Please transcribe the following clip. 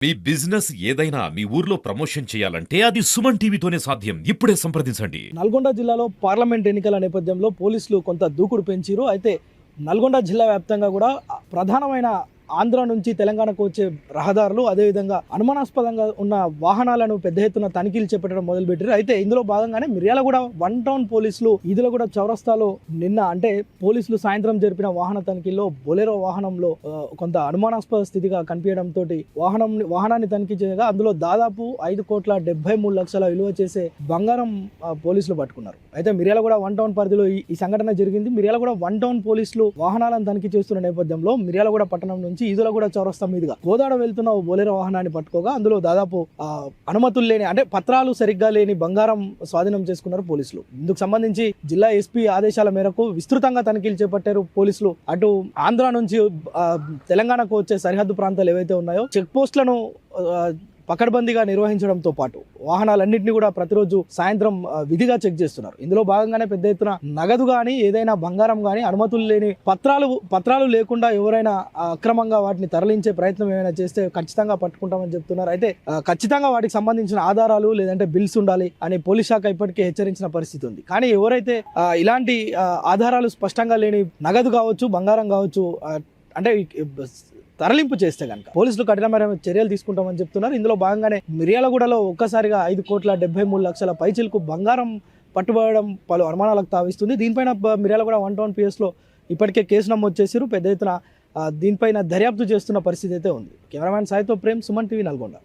మీ business ఏదైనా మీ ఊర్లో promotion చేయాలంటే అది సుమన్ టీవీతోనే సాధ్యం. ఇప్పుడే సంప్రదించండి. నల్గొండ జిల్లాలో పార్లమెంట్ ఎన్నికల నేపథ్యంలో పోలీసులు కొంత దూకుడు పెంచారు. అయితే నల్గొండ జిల్లా వ్యాప్తంగా కూడా ప్రధానమైన ఆంధ్ర నుంచి తెలంగాణకు వచ్చే రహదారులు అదేవిధంగా అనుమానాస్పదంగా ఉన్న వాహనాలను పెద్ద ఎత్తున తనిఖీలు చేపట్టడం మొదలుపెట్టారు. అయితే ఇందులో భాగంగానే మిర్యాలగూడ వన్ టౌన్ పోలీసులు ఇదిలగూడ చౌరస్తాలో నిన్న అంటే పోలీసులు సాయంత్రం జరిపిన వాహన తనిఖీల్లో బొలెరో వాహనంలో కొంత అనుమానాస్పద స్థితిగా కనిపించడంతో వాహనాన్ని తనిఖీ చేయగా అందులో దాదాపు 5,73,00,000 విలువ చేసే బంగారం పోలీసులు పట్టుకున్నారు. అయితే మిర్యాలగూడ వన్ టౌన్ పరిధిలో ఈ సంఘటన జరిగింది. మిర్యాలగూడ వన్ టౌన్ పోలీసులు వాహనాలను తనిఖీ చేస్తున్న నేపథ్యంలో మిర్యాలగూడ పట్టణం నుంచి ఈదులగూడ చౌరస్తా మీదుగా కోదాడ వెళ్తున్న ఓ బొలెరో వాహనాన్ని పట్టుకోగా అందులో దాదాపు అనుమతులు లేని అంటే పత్రాలు సరిగ్గా లేని బంగారం స్వాధీనం చేసుకున్నారు పోలీసులు. ఇందుకు సంబంధించి జిల్లా ఎస్పీ ఆదేశాల మేరకు విస్తృతంగా తనిఖీలు చేపట్టారు పోలీసులు. అటు ఆంధ్ర నుంచి తెలంగాణకు వచ్చే సరిహద్దు ప్రాంతాలు ఏవైతే ఉన్నాయో చెక్ పోస్టులను పకడ్బందీగా నిర్వహించడంతో పాటు వాహనాలన్నింటినీ కూడా ప్రతిరోజు సాయంత్రం విధిగా చెక్ చేస్తున్నారు. ఇందులో భాగంగానే పెద్ద ఎత్తున నగదు కానీ ఏదైనా బంగారం కానీ అనుమతులు లేని పత్రాలు లేకుండా ఎవరైనా అక్రమంగా వాటిని తరలించే ప్రయత్నం ఏమైనా చేస్తే ఖచ్చితంగా పట్టుకుంటామని చెప్తున్నారు. అయితే ఖచ్చితంగా వాటికి సంబంధించిన ఆధారాలు లేదంటే బిల్స్ ఉండాలి అని పోలీస్ శాఖ ఇప్పటికే హెచ్చరించిన పరిస్థితి ఉంది. కానీ ఎవరైతే ఇలాంటి ఆధారాలు స్పష్టంగా లేని నగదు కావచ్చు బంగారం కావచ్చు అంటే తరలింపు చేస్తే కనుక పోలీసులు కఠినమైన చర్యలు తీసుకుంటామని చెప్తున్నారు. ఇందులో భాగంగానే మిర్యాలగూడలో ఒక్కసారిగా 5,73,00,000 పైచిలకు బంగారం పట్టుబడడం పలు అనుమానాలకు తావిస్తుంది. దీనిపైన మిర్యాలగూడ వన్ టౌన్ పిఎస్లో ఇప్పటికే కేసు నమోదు చేశారు. పెద్ద ఎత్తున దీనిపైన దర్యాప్తు చేస్తున్న పరిస్థితి అయితే ఉంది. కెమెరామ్యాన్ సాయితో ప్రేమ్, సుమన్ టీవీ, నల్గొండ.